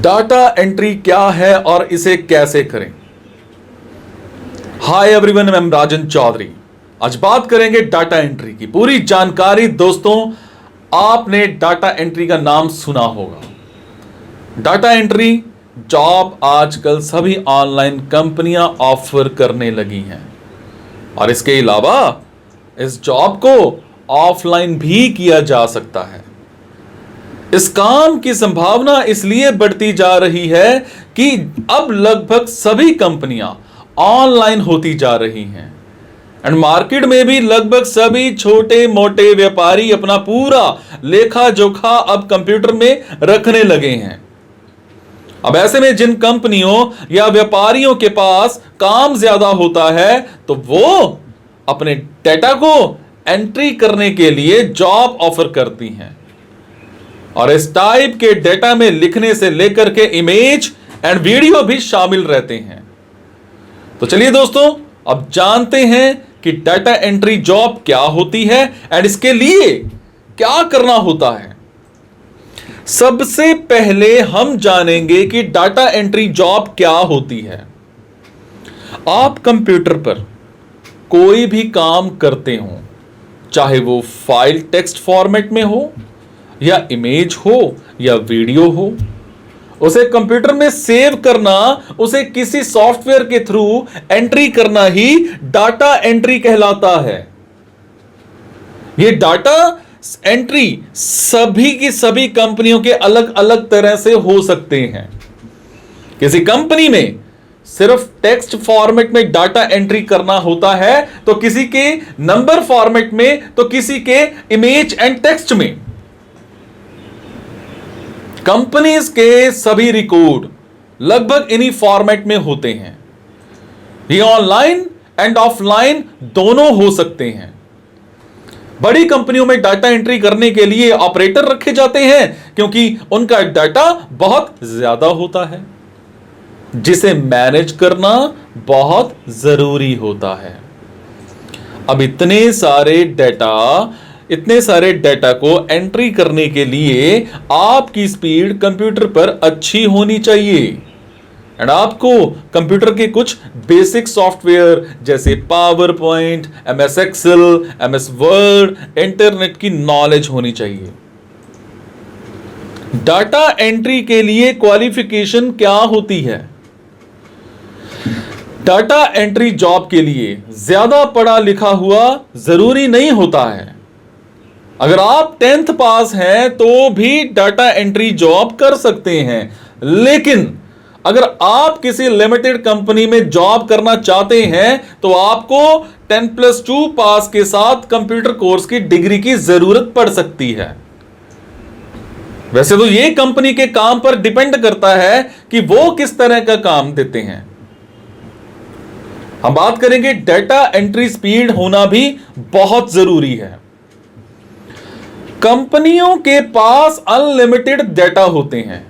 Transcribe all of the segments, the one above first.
Data entry क्या है और इसे कैसे करें। हाय एवरीवन, मैं राजन चौधरी। आज बात करेंगे डाटा एंट्री की पूरी जानकारी। दोस्तों, आपने डाटा एंट्री का नाम सुना होगा। डाटा एंट्री जॉब आजकल सभी ऑनलाइन कंपनियां ऑफर करने लगी हैं और इसके अलावा इस जॉब को ऑफलाइन भी किया जा सकता है। इस काम की संभावना इसलिए बढ़ती जा रही है कि अब लगभग सभी कंपनियां ऑनलाइन होती जा रही हैं एंड मार्केट में भी लगभग सभी छोटे मोटे व्यापारी अपना पूरा लेखा जोखा अब कंप्यूटर में रखने लगे हैं। अब ऐसे में जिन कंपनियों या व्यापारियों के पास काम ज्यादा होता है तो वो अपने डेटा को एंट्री करने के लिए जॉब ऑफर करती हैं और इस टाइप के डेटा में लिखने से लेकर के इमेज एंड वीडियो भी शामिल रहते हैं। तो चलिए दोस्तों, अब जानते हैं कि डाटा एंट्री जॉब क्या होती है एंड इसके लिए क्या करना होता है। सबसे पहले हम जानेंगे कि डाटा एंट्री जॉब क्या होती है। आप कंप्यूटर पर कोई भी काम करते हो, चाहे वो फाइल टेक्स्ट फॉर्मेट में हो या इमेज हो या वीडियो हो, उसे कंप्यूटर में सेव करना, उसे किसी सॉफ्टवेयर के थ्रू एंट्री करना ही डाटा एंट्री कहलाता है। यह डाटा एंट्री सभी की सभी कंपनियों के अलग अलग तरह से हो सकते हैं। किसी कंपनी में सिर्फ टेक्स्ट फॉर्मेट में डाटा एंट्री करना होता है, तो किसी के नंबर फॉर्मेट में, तो किसी के इमेज एंड टेक्स्ट में। कंपनीज के सभी रिकॉर्ड लगभग इन्हीं फॉर्मेट में होते हैं। ये ऑनलाइन एंड ऑफलाइन दोनों हो सकते हैं। बड़ी कंपनियों में डाटा एंट्री करने के लिए ऑपरेटर रखे जाते हैं क्योंकि उनका डाटा बहुत ज्यादा होता है जिसे मैनेज करना बहुत जरूरी होता है। अब इतने सारे डेटा को एंट्री करने के लिए आपकी स्पीड कंप्यूटर पर अच्छी होनी चाहिए एंड आपको कंप्यूटर के कुछ बेसिक सॉफ्टवेयर जैसे PowerPoint, MS Excel, MS Word, internet की नॉलेज होनी चाहिए। डाटा एंट्री के लिए क्वालिफिकेशन क्या होती है? डाटा एंट्री जॉब के लिए ज्यादा पढ़ा लिखा हुआ जरूरी नहीं होता है। अगर आप 10th पास हैं तो भी डाटा एंट्री जॉब कर सकते हैं, लेकिन अगर आप किसी लिमिटेड कंपनी में जॉब करना चाहते हैं तो आपको 10+2 पास के साथ कंप्यूटर कोर्स की डिग्री की जरूरत पड़ सकती है। वैसे तो यह कंपनी के काम पर डिपेंड करता है कि वो किस तरह का काम देते हैं। हम बात करेंगे डाटा एंट्री स्पीड होना भी बहुत जरूरी है। कंपनियों के पास अनलिमिटेड डेटा होते हैं।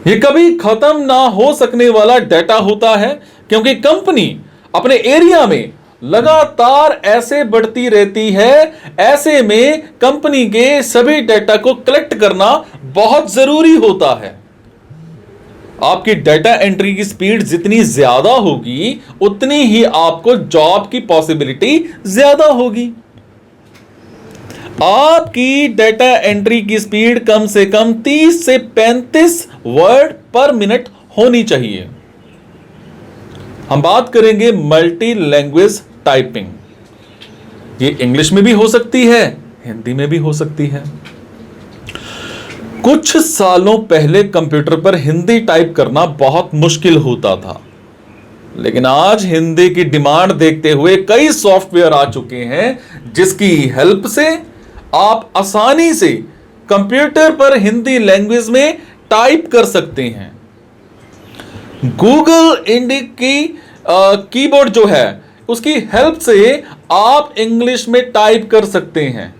यह कभी खत्म ना हो सकने वाला डेटा होता है क्योंकि कंपनी अपने एरिया में लगातार ऐसे बढ़ती रहती है। ऐसे में कंपनी के सभी डेटा को कलेक्ट करना बहुत जरूरी होता है। आपकी डाटा एंट्री की स्पीड जितनी ज्यादा होगी उतनी ही आपको जॉब की पॉसिबिलिटी ज्यादा होगी। आपकी डाटा एंट्री की स्पीड कम से कम 30 से 35 वर्ड पर मिनट होनी चाहिए। हम बात करेंगे मल्टी लैंग्वेज टाइपिंग। ये इंग्लिश में भी हो सकती है, हिंदी में भी हो सकती है। कुछ सालों पहले कंप्यूटर पर हिंदी टाइप करना बहुत मुश्किल होता था, लेकिन आज हिंदी की डिमांड देखते हुए कई सॉफ्टवेयर आ चुके हैं जिसकी हेल्प से आप आसानी से कंप्यूटर पर हिंदी लैंग्वेज में टाइप कर सकते हैं। गूगल इंडी की कीबोर्ड जो है उसकी हेल्प से आप इंग्लिश में टाइप कर सकते हैं।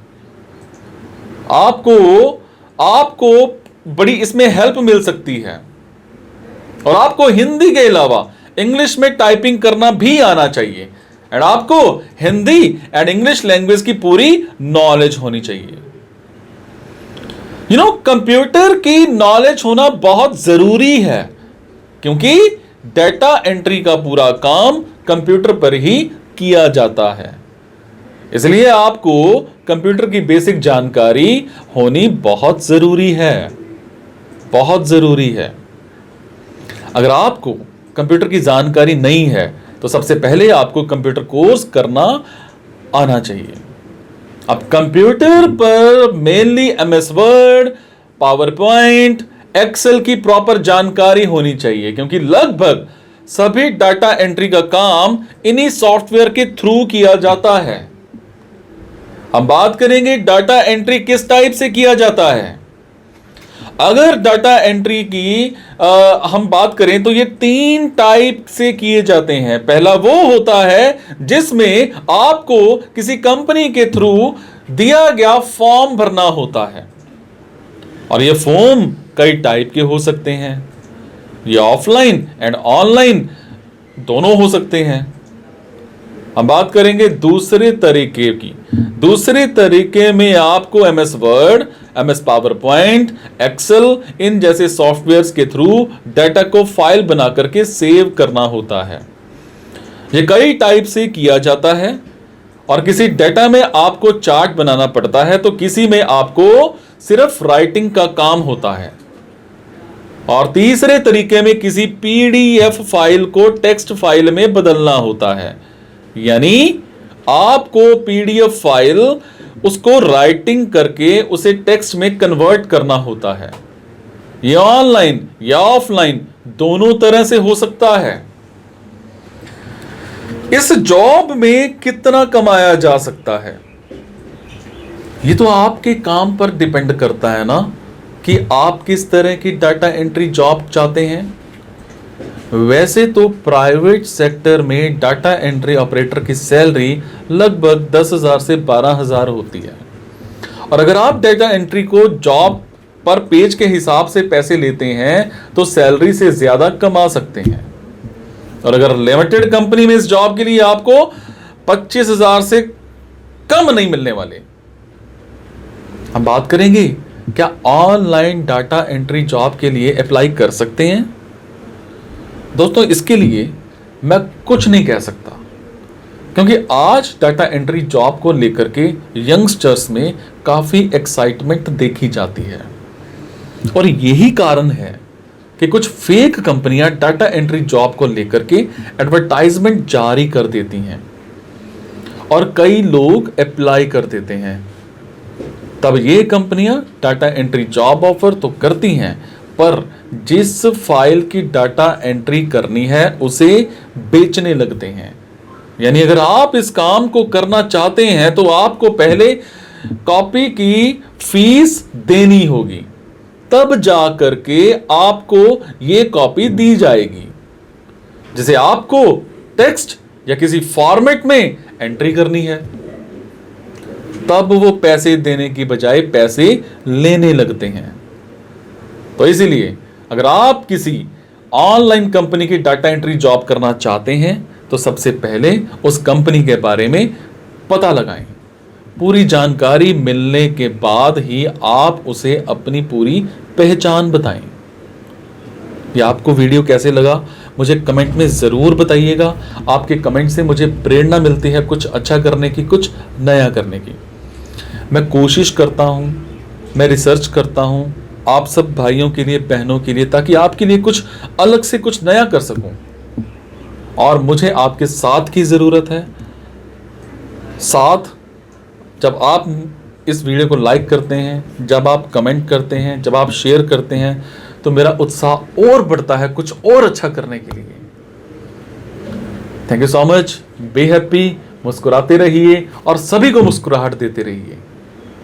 आपको बड़ी इसमें हेल्प मिल सकती है और आपको हिंदी के अलावा इंग्लिश में टाइपिंग करना भी आना चाहिए एंड आपको हिंदी एंड इंग्लिश लैंग्वेज की पूरी नॉलेज होनी चाहिए। कंप्यूटर की नॉलेज होना बहुत जरूरी है, क्योंकि डाटा एंट्री का पूरा काम कंप्यूटर पर ही किया जाता है। इसलिए आपको कंप्यूटर की बेसिक जानकारी होनी बहुत जरूरी है, बहुत जरूरी है। अगर आपको कंप्यूटर की जानकारी नहीं है तो सबसे पहले आपको कंप्यूटर कोर्स करना आना चाहिए। अब कंप्यूटर पर mainly MS Word, PowerPoint, Excel की प्रॉपर जानकारी होनी चाहिए, क्योंकि लगभग सभी डाटा एंट्री का काम इन्हीं सॉफ्टवेयर के थ्रू किया जाता है। हम बात करेंगे डाटा एंट्री किस टाइप से किया जाता है। अगर डाटा एंट्री की हम बात करें तो ये 3 टाइप से किए जाते हैं। पहला वो होता है जिसमें आपको किसी कंपनी के थ्रू दिया गया फॉर्म भरना होता है, और ये फॉर्म कई टाइप के हो सकते हैं। ये ऑफलाइन एंड ऑनलाइन दोनों हो सकते हैं। हम बात करेंगे दूसरे तरीके की। दूसरे तरीके में आपको MS Word, MS PowerPoint, Excel इन जैसे सॉफ्टवेयर्स के थ्रू डाटा को फाइल बना करके सेव करना होता है। ये कई टाइप से किया जाता है, और किसी डाटा में आपको चार्ट बनाना पड़ता है, तो किसी में आपको सिर्फ राइटिंग का काम होता है, और तीसरे तरीके में किसी पीडीएफ फाइल को टेक्स्ट फाइल में बदलना होता है। यानी आपको पीडीएफ फाइल उसको राइटिंग करके उसे टेक्स्ट में कन्वर्ट करना होता है। यह ऑनलाइन या ऑफलाइन दोनों तरह से हो सकता है। इस जॉब में कितना कमाया जा सकता है, ये तो आपके काम पर डिपेंड करता है ना, कि आप किस तरह की डाटा एंट्री जॉब चाहते हैं। वैसे तो प्राइवेट सेक्टर में डाटा एंट्री ऑपरेटर की सैलरी लगभग 10,000 से 12,000 होती है, और अगर आप डाटा एंट्री को जॉब पर पेज के हिसाब से पैसे लेते हैं तो सैलरी से ज्यादा कमा सकते हैं। और अगर लिमिटेड कंपनी में इस जॉब के लिए आपको 25,000 से कम नहीं मिलने वाले। हम बात करेंगे क्या ऑनलाइन डाटा एंट्री जॉब के लिए अप्लाई कर सकते हैं। दोस्तों, इसके लिए मैं कुछ नहीं कह सकता, क्योंकि आज डाटा एंट्री जॉब को लेकर के यंगस्टर्स में काफी एक्साइटमेंट देखी जाती है, और यही कारण है कि कुछ फेक कंपनियां डाटा एंट्री जॉब को लेकर के एडवर्टाइजमेंट जारी कर देती हैं, और कई लोग अप्लाई कर देते हैं। तब ये कंपनियां डाटा एंट्री जॉब ऑफर तो करती हैं, पर जिस फाइल की डाटा एंट्री करनी है उसे बेचने लगते हैं। यानी अगर आप इस काम को करना चाहते हैं तो आपको पहले कॉपी की फीस देनी होगी, तब जा करके आपको ये कॉपी दी जाएगी, जिसे आपको टेक्स्ट या किसी फॉर्मेट में एंट्री करनी है। तब वो पैसे देने की बजाय पैसे लेने लगते हैं। तो इसीलिए अगर आप किसी ऑनलाइन कंपनी की डाटा एंट्री जॉब करना चाहते हैं तो सबसे पहले उस कंपनी के बारे में पता लगाएं। पूरी जानकारी मिलने के बाद ही आप उसे अपनी पूरी पहचान बताएं। ये आपको वीडियो कैसे लगा मुझे कमेंट में ज़रूर बताइएगा। आपके कमेंट से मुझे प्रेरणा मिलती है कुछ अच्छा करने की, कुछ नया करने की। मैं कोशिश करता हूँ, मैं रिसर्च करता हूँ आप सब भाइयों के लिए, बहनों के लिए, ताकि आपके लिए कुछ अलग से कुछ नया कर सकूं। और मुझे आपके साथ की ज़रूरत है। साथ जब आप इस वीडियो को लाइक करते हैं, जब आप कमेंट करते हैं, जब आप शेयर करते हैं, तो मेरा उत्साह और बढ़ता है कुछ और अच्छा करने के लिए। Thank you so much. Be happy, मुस्कुराते रहिए और सभी को मुस्कुराहट देते रहिए।